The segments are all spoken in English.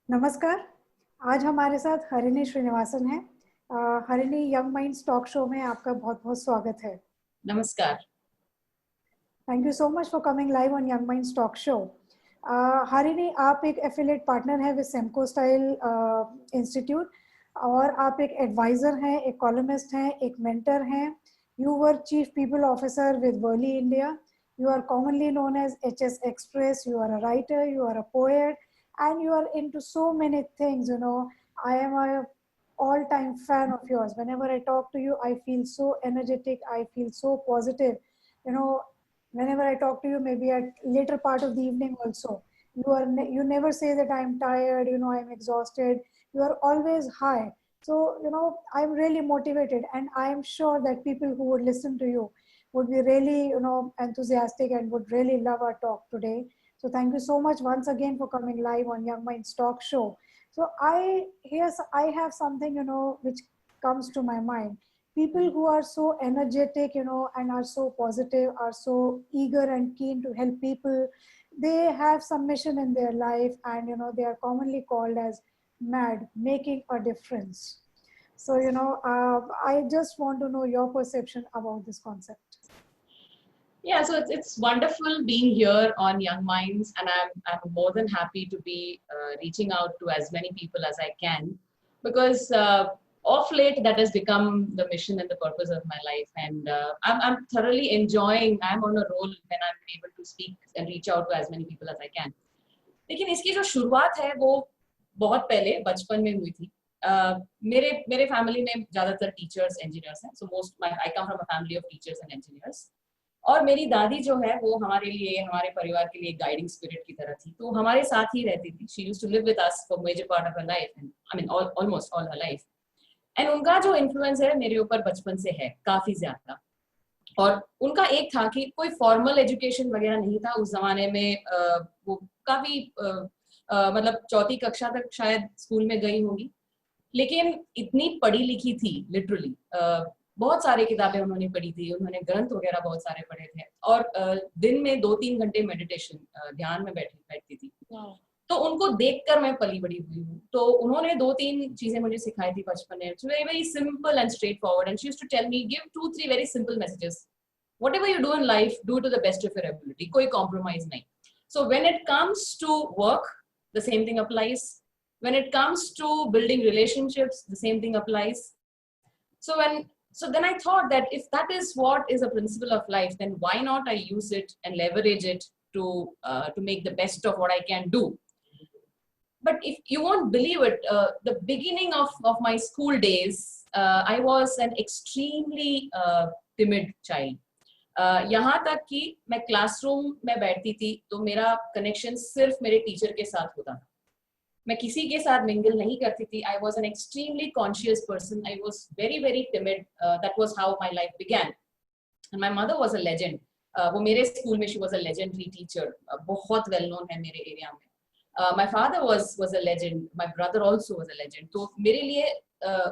नमस्कार। आज हमारे साथ हरिणी श्रीनिवासन है। Harini young minds talk show में आपका बहुत बहुत स्वागत है। नमस्कार। Thank you so much for coming live on young minds talk show. Harini, आप एक एफिलिएट पार्टनर है विद सेमको स्टाइल इंस्टीट्यूट, और आप एक एडवाइजर हैं, एक कॉलमिस्ट हैं, एक मेंटर हैं। You were chief people officer with Worli India. You are commonly known as HS Express. You are a writer, you are a poet, and you are into so many things. I am a all-time fan of yours. Whenever I talk to you, I feel so energetic. I feel so positive. You know, whenever I talk to you, maybe at later part of the evening also, you never say that I'm tired. I'm exhausted. You are always high. So I'm really motivated, and I'm sure that people who would listen to you would be really enthusiastic and would really love our talk today. So thank you so much once again for coming live on Young Minds Talk Show. So I have something which comes to my mind. People who are so energetic, and are so positive, are so eager and keen to help people. They have some mission in their life, and they are commonly called as mad, making a difference. So I just want to know your perception about this concept. Yeah, so it's wonderful being here on Young Minds, and I'm more than happy to be reaching out to as many people as I can, because of late that has become the mission and the purpose of my life, and I'm thoroughly enjoying. I'm on a roll when I'm able to speak and reach out to as many people as I can. लेकिन इसकी जो शुरुआत है वो बहुत पहले बचपन में हुई थी। मेरे मेरे फैमिली में ज्यादातर टीचर्स इंजीनियर्स हैं, so most I come from a family of teachers and engineers. और मेरी दादी जो है वो हमारे लिए, हमारे परिवार के लिए गाइडिंग स्पिरिट की तरह थी, तो हमारे साथ ही रहती थी। She used to live with us for major part of her life, and I mean almost all her life. And उनका जो इन्फ्लुएंस है मेरे ऊपर बचपन से है काफी ज्यादा। और उनका एक था कि कोई फॉर्मल एजुकेशन वगैरह नहीं था उस जमाने में। वो काफी मतलब चौथी कक्षा तक शायद स्कूल में गई होंगी, लेकिन इतनी पढ़ी लिखी थी लिटरली। बहुत सारी किताबें उन्होंने पढ़ी थी, उन्होंने ग्रंथ वगैरह बहुत सारे पढ़े थे, और दिन में 2-3 घंटे मेडिटेशन, ध्यान में बैठती थी। तो उनको देखकर मैं पली बड़ी हुई हूँ। तो उन्होंने 2-3 चीजें मुझे सिखाई थी बचपन में, very very simple and straightforward, and she used to tell me, give 2-3 very simple messages, whatever you do in life, do it to the best of your ability, कोई compromise नहीं। So when it comes to work, the same thing applies. When it comes to building relationships, the same thing applies. So then I thought that if that is what is a principle of life, then why not I use it and leverage it to make the best of what I can do. But if you won't believe it, the beginning of my school days, I was an extremely timid child. यहाँ तक कि मैं classroom में बैठती थी तो मेरा connection सिर्फ मेरे टीचर के साथ होता था। मैं किसी के साथ मिंगल नहीं करती थी। I was an extremely conscious person. I was very very timid. That was how my life began. And my mother was a legend. वो मेरे स्कूल में she was a legendary teacher, बहुत वेल नोन है मेरे area में। My father was a legend. My brother also was a legend. तो मेरे लिए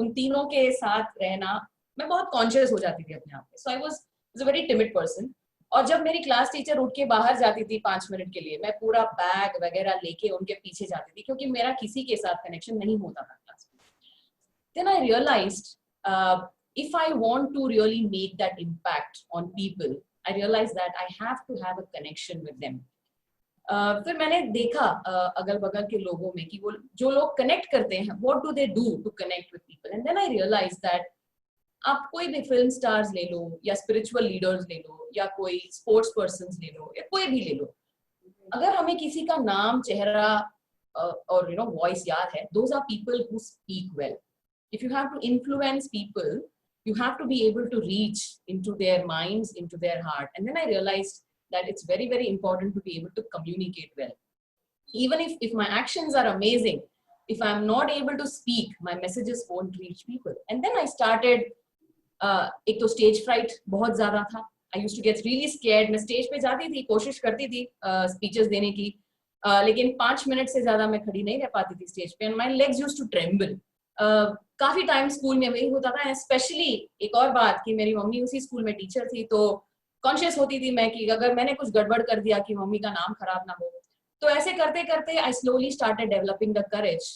उन तीनों के साथ रहना, मैं बहुत कॉन्शियस हो जाती थी अपने आप पे। So I was a very timid person. और जब मेरी क्लास टीचर उठ के बाहर जाती थी 5 मिनट के लिए, मैं पूरा बैग वगैरह लेके उनके पीछे जाती थी, क्योंकि मेरा किसी के साथ कनेक्शन नहीं होता था क्लास में। Then I realized, if I want to really make that impact on people, I realized that I have to have a connection with them. फिर मैंने देखा अगल बगल के लोगों में कि वो जो लोग कनेक्ट करते हैं, what do they do to connect with people. And then I realize that आप कोई भी फिल्म स्टार्स ले लो, या स्पिरिचुअल लीडर्स ले लो, या कोई स्पोर्ट्स पर्सन्स ले लो, या कोई भी ले लो, अगर हमें किसी का नाम, चेहरा और वॉइस याद है, those are people who speak well. If you have to influence people, you have to be able to reach into their minds, into their heart. And then I realized that it's very very important to be able to communicate well. Even if my actions are amazing, if I'm not able to speak, my messages won't reach people. And then I started, एक तो stage fright बहुत ज्यादा था। I used to get really scared. मैं stage पे जाती थी, कोशिश करती थी स्पीचेस देने की, लेकिन 5 मिनट से ज्यादा मैं खड़ी नहीं रह पाती थी स्टेज पे, and my legs used to tremble. काफी टाइम स्कूल में वही होता था। स्पेशली एक और बात कि मेरी मम्मी उसी स्कूल में टीचर थी, तो कॉन्शियस होती थी मैं कि अगर मैंने कुछ गड़बड़ कर दिया कि मम्मी का नाम खराब ना हो, तो ऐसे करते करते I slowly started developing the courage.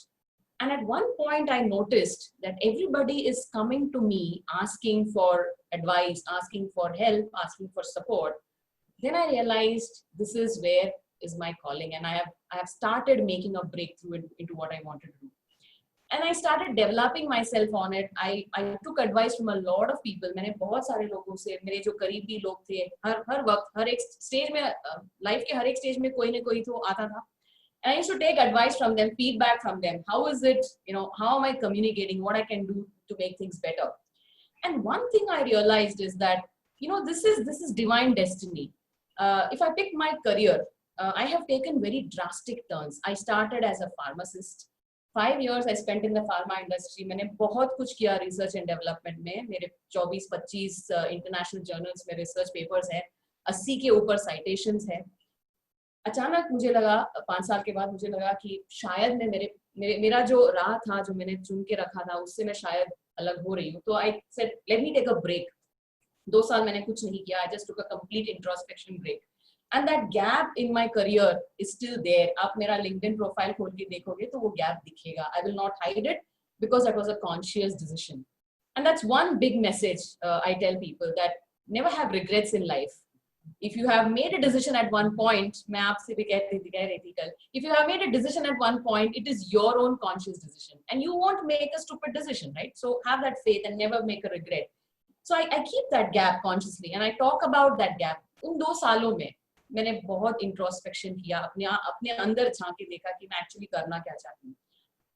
And at one point I noticed that everybody is coming to me asking for advice, asking for help, asking for support. Then I realized this is where is my calling, and I have started making a breakthrough into what I wanted to do. And I started developing myself on it. I took advice from a lot of people. मैंने बहुत सारे लोगों से, मेरे जो करीबी लोग थे, हर वक्त हर एक स्टेज में, लाइफ के हर एक स्टेज में कोई ना कोई तो आता था. And I used to take advice from them, feedback from them. How is it, how am I communicating, what I can do to make things better? And one thing I realized is that, this is divine destiny. If I pick my career, I have taken very drastic turns. I started as a pharmacist. 5 years I spent in the pharma industry. मैंने बहुत कुछ किया research and development में. मेरे 24-25 international journals में research papers हैं, 80 के ऊपर citations हैं. अचानक मुझे लगा 5 साल के बाद मुझे लगा कि शायद मैं मेरा जो राह था, जो मैंने चुन के रखा था, उससे मैं शायद अलग हो रही हूँ. तो I said let me take a break. 2 साल मैंने कुछ नहीं किया. I just took a complete introspection break. And that gap in my career is still there. आप मेरा LinkedIn profile खोल के देखोगे तो वो gap दिखेगा. I will not hide it because that was a conscious decision. And that's one big message I tell people, that never have regrets in life. If you have made a decision at one point, मैं आपसे भी कह रही थी कल, if you have made a decision at one point, it is your own conscious decision, and you won't make a stupid decision, right? So have that faith and never make a regret. So I keep that gap consciously, and I talk about that gap. उन 2 सालों में मैंने बहुत introspection किया, अपने अंदर झांक के देखा कि मैं एक्चुअली करना क्या चाहती हूँ.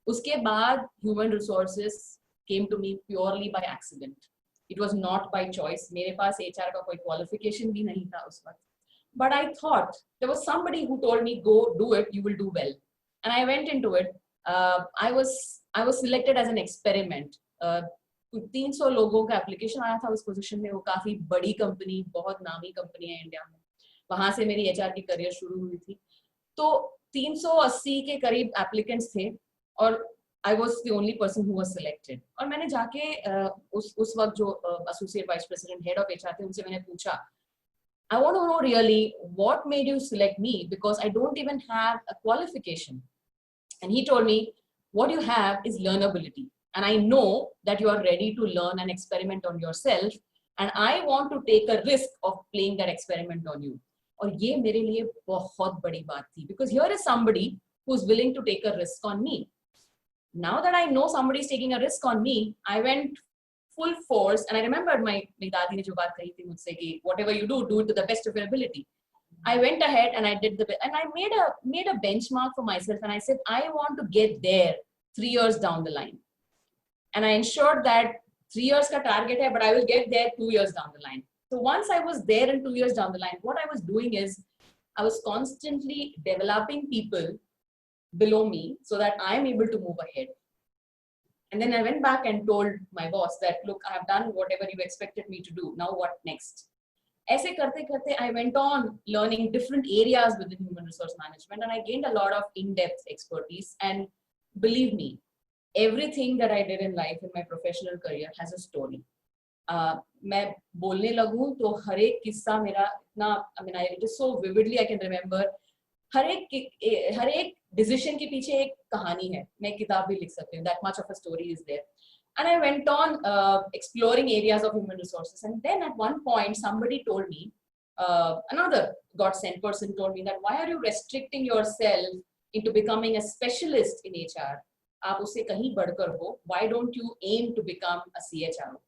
उसके बाद human resources came to me purely by accident. It was not by choice. मेरे पास एचआर का कोई क्वालिफिकेशन भी नहीं था उस वक्त, but I thought there was somebody who told me go do it, you will do well. And I went into it. I was selected as an experiment. 300 लोगों का एप्लीकेशन आया था उस पोजीशन में. वो काफी बड़ी कंपनी, बहुत नामी कंपनी है इंडिया में. वहां से मेरी एचआर की करियर शुरू हुई थी. तो 380 के करीब एप्लीकेंट्स थे और I was the only person who was selected. और मैंने जाके उस वक्त जो associate vice president, head of HR थे, उनसे मैंने पूछा, I want to know really what made you select me, because I don't even have a qualification. And he told me, what you have is learnability, and I know that you are ready to learn and experiment on yourself, and I want to take a risk of playing that experiment on you. और ये मेरे लिए बहुत बड़ी बात थी, because here is somebody who's willing to take a risk on me. Now that I know somebody is taking a risk on me, I went full force, and I remembered मेरी दादी ने जो बात कही थी मुझसे कि whatever you do, do it to the best of your ability. I went ahead and I did and I made a benchmark for myself, and I said I want to get there 3 years down the line, and I ensured that 3 years का target है, but I will get there 2 years down the line. So once I was there and 2 years down the line, what I was doing is I was constantly developing people below me so that I am able to move ahead. And then I went back and told my boss that, look, I have done whatever you expected me to do. Now what next? ऐसे करते करते I went on learning different areas within human resource management, and I gained a lot of in-depth expertise. And believe me, everything that I did in life in my professional career has a story. मैं बोलने लगूं तो हर एक किस्सा मेरा इतना, I mean, it is so vividly I can remember. हर एक decision के पीछे एक कहानी है. मैं किताब भी लिख सकती हूँ. That much of a story is there. And I went on exploring areas of human resources. And then at one point, somebody told me, another God-sent person told me that, why are you restricting yourself into becoming a specialist in HR? आप उससे कहीं बढ़कर हो. Why don't you aim to become a CHRO?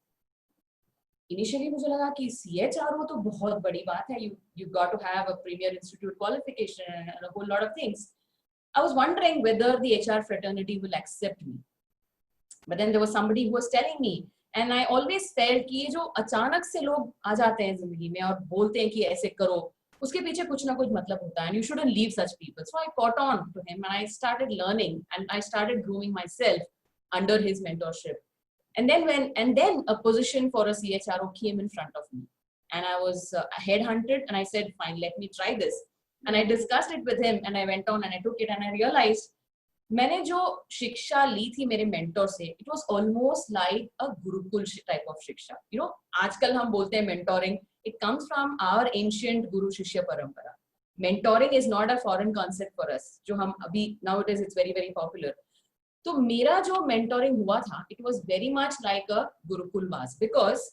Initially मुझे लगा कि CHRO तो बहुत बड़ी बात है. You got to have a premier institute qualification and a whole lot of things. I was wondering whether the HR fraternity will accept me. But then there was somebody who was telling me, and I always felt कि ये जो अचानक से लोग आ जाते हैं जिंदगी में और बोलते हैं कि ऐसे करो, उसके पीछे कुछ ना कुछ मतलब होता है, and you shouldn't leave such people. So I caught on to him, and I started learning, and I started grooming myself under his mentorship. And then a position for a CHRO came in front of me, and I was headhunted, and I said, fine, let me try this. And I discussed it with him, and I went on and I took it, and I realized मैंने जो शिक्षा ली थी मेरे mentor से, it was almost like a Gurukul type of शिक्षा. आजकल हम बोलते हैं mentoring, it comes from our ancient guru shishya parampara. mentoring is not a foreign concept for us, जो हम अभी nowadays it's very very popular. तो मेरा जो mentoring हुआ था, it was very much like a Gurukul वास, because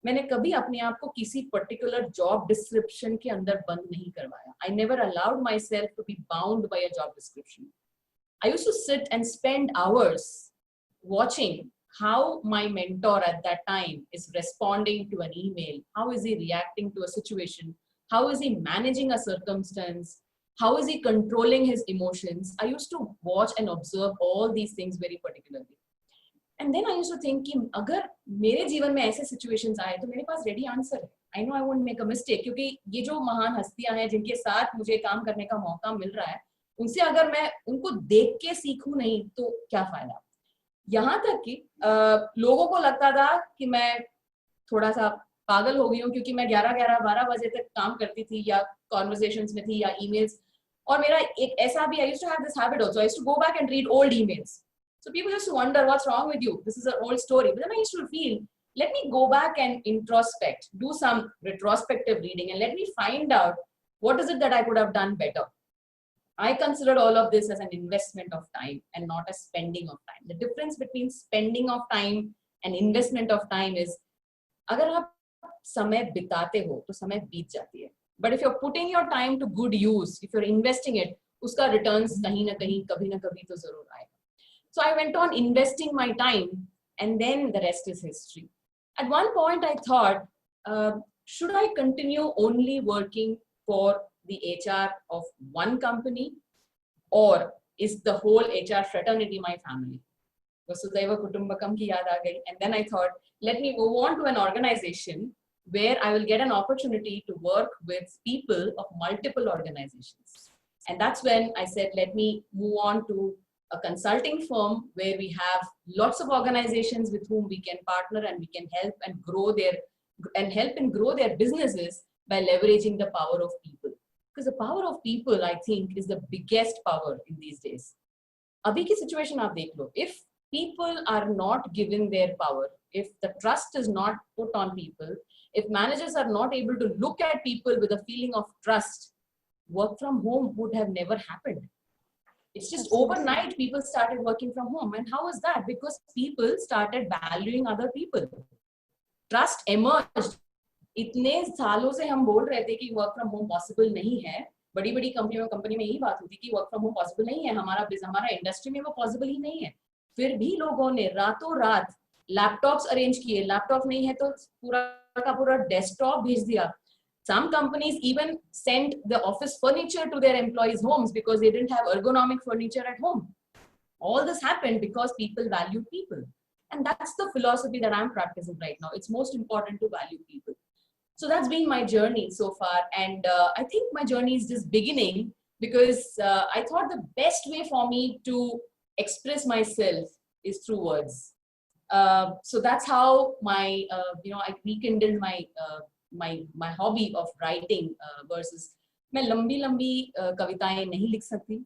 मैंने कभी अपने आप को किसी particular job description के अंदर बंद नहीं करवाया. I never allowed myself to be bound by a job description. I used to sit and spend hours watching how my mentor at that time is responding to an email. How is he reacting to a situation? How is he managing a circumstance? How is he controlling his emotions? I used to watch and observe all these things very particularly. And then I used to think कि अगर मेरे जीवन में ऐसे situations आए तो मेरे पास ready answer है. I know I won't make a mistake, क्योंकि ये जो महान हस्तियां हैं जिनके साथ मुझे काम करने का मौका मिल रहा है, उनसे अगर मैं उनको देख के सीखूं नहीं तो क्या फायदा. यहाँ तक कि लोगों को लगता था कि मैं थोड़ा सा पागल हो गई हूँ, क्योंकि मैं 11-12 बजे तक काम करती थी या कॉन्वर्सेशंस में थी या ईमेल्स. और मेरा एक ऐसा भी, I used to have this habit also, I used to go back and read old emails. So people used to wonder what's wrong with you. This is an old story. But then I used to feel, let me go back and introspect, do some retrospective reading, and let me find out what is it that I could have done better. I considered all of this as an investment of time and not a spending of time. The difference between spending of time and investment of time is, अगर आप समय बिताते हो तो समय बीत जाती है. But if you're putting your time to good use, if you're investing it, उसका returns कहीं ना कहीं कभी ना कभी तो जरूर आएगा. So I went on investing my time, and then the rest is history. At one point I thought, should I continue only working for the HR of one company, or is the whole HR fraternity my family? Vasudhaiva Kutumbakam ki yaad aa gayi. And then I thought, let me move on to an organization where I will get an opportunity to work with people of multiple organizations. And that's when I said, let me move on to a consulting firm where we have lots of organizations with whom we can partner, and we can help and grow their businesses by leveraging the power of people. Because the power of people, I think, is the biggest power in these days. Abhi ki situation aap dekh lo. If people are not given their power, if the trust is not put on people, if managers are not able to look at people with a feeling of trust, work from home would have never happened. It's just overnight people started working from home. And how is that? Because people started valuing other people. Trust emerged. इतने सालों से हम बोल रहे थे कि work from home possible नहीं है. बड़ी बड़ी कंपनी में यही बात होती कि वर्क फ्रॉम होम पॉसिबल नहीं है, हमारा इंडस्ट्री में वो पॉसिबल ही नहीं है. फिर भी लोगों ने रातों रात लैपटॉप्स अरेंज किए. लैपटॉप नहीं है तो पूरा का पूरा डेस्कटॉप भेज दिया. Some companies even sent the office furniture to their employees' homes because they didn't have ergonomic furniture at home. All this happened because people value people. And that's the philosophy that I'm practicing right now. It's most important to value people. So that's been my journey so far. And I think my journey is just beginning, because I thought the best way for me to express myself is through words. So that's how I rekindled my hobby of writing verses. मैं लंबी कविताएं नहीं लिख सकती.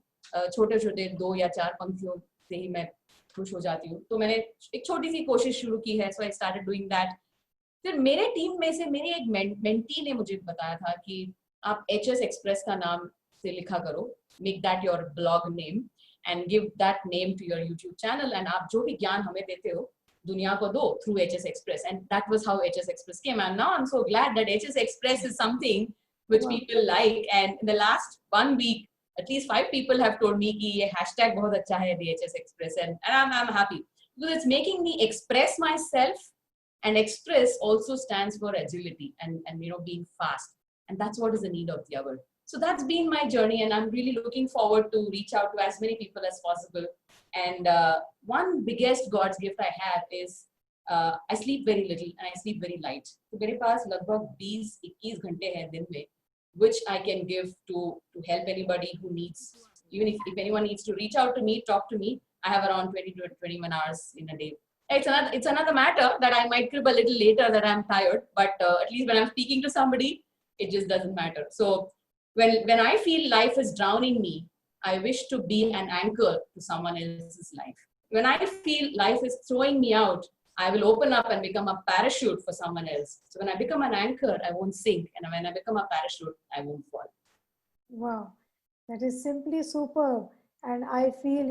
छोटे 2 या 4 पंक्तियों से ही मैं खुश हो जाती हूँ. तो मैंने एक छोटी सी कोशिश शुरू की है. So I started doing that. फिर मेरे टीम में से मेरी एक मेंटी ने मुझे बताया था कि आप HS Express का नाम से लिखा करो, make that your blog name and give that name to your YouTube channel, and आप जो भी ज्ञान हमें देते हो दुनिया को दो through HS Express. And that was how HS Express came. And now I'm so glad that HS Express is something which people like. And in the last 1 week, at least 5 people have told me कि ये hashtag बहुत अच्छा है, the HS Express, and I'm happy because it's making me express myself. And express also stands for agility and being fast, and that's what is the need of the hour. So that's been my journey, and I'm really looking forward to reach out to as many people as possible. And one biggest God's gift I have is I sleep very little and I sleep very light. So मेरे पास लगभग 20-21 घंटे हैं दिन में, which I can give to help anybody who needs. Even if anyone needs to reach out to me, talk to me, I have around 20 to 21 hours in a day. It's another matter that I might crib a little later that I'm tired, but at least when I'm speaking to somebody, it just doesn't matter. So when I feel life is drowning me, I wish to be an anchor to someone else's life. When I feel life is throwing me out, I will open up and become a parachute for someone else. So when I become an anchor, I won't sink, and when I become a parachute, I won't fall. Wow, that is simply superb. And I feel,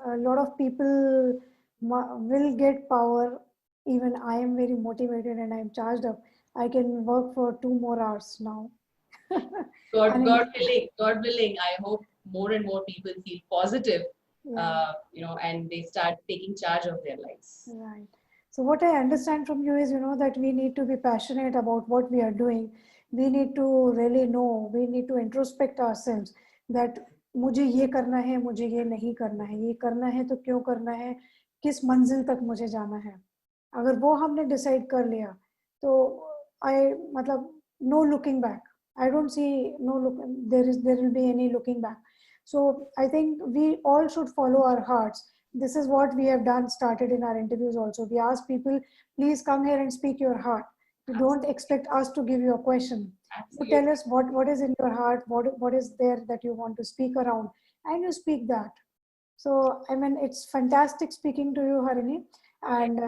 a lot of people will get power. Even I am very motivated and I'm charged up. I can work for 2 more hours now. God, And God willing, God willing, I hope more and more people feel positive, yeah. and they start taking charge of their lives. Right. So what I understand from you is, that we need to be passionate about what we are doing. We need to really know, we need to introspect ourselves that मुझे ये करना है, मुझे ये नहीं करना है, ये करना है तो क्यों करना है, किस मंजिल तक मुझे जाना है. अगर वो हमने डिसाइड कर लिया तो आई मतलब no looking back. I don't see no look there will be any looking back. So I think we all should follow our hearts. This is what we have done, started in our interviews also. We ask people, please come here and speak your heart. You don't expect us to give you a question. You tell Absolutely. us what is in your heart, what is there that you want to speak around, and you speak that. So, I mean, it's fantastic speaking to you, Harini. And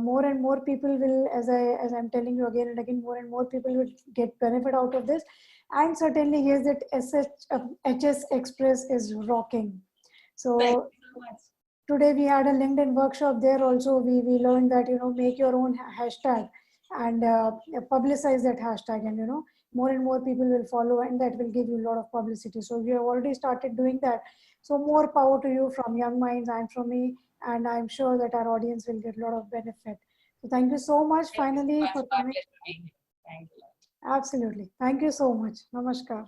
more and more people will, as I'm telling you again and again, more and more people will get benefit out of this. And certainly, yes, that HS Express is rocking. Thank So you so much. today we had a LinkedIn workshop there also. We learned that, make your own hashtag and publicize that hashtag, and more and more people will follow, and that will give you a lot of publicity. So we have already started doing that. So more power to you from Young Minds and from me, and I'm sure that our audience will get a lot of benefit. So thank you so much Thank you so finally much. for My coming. pleasure being here. Thank you. Absolutely. Thank you so much. Namaskar.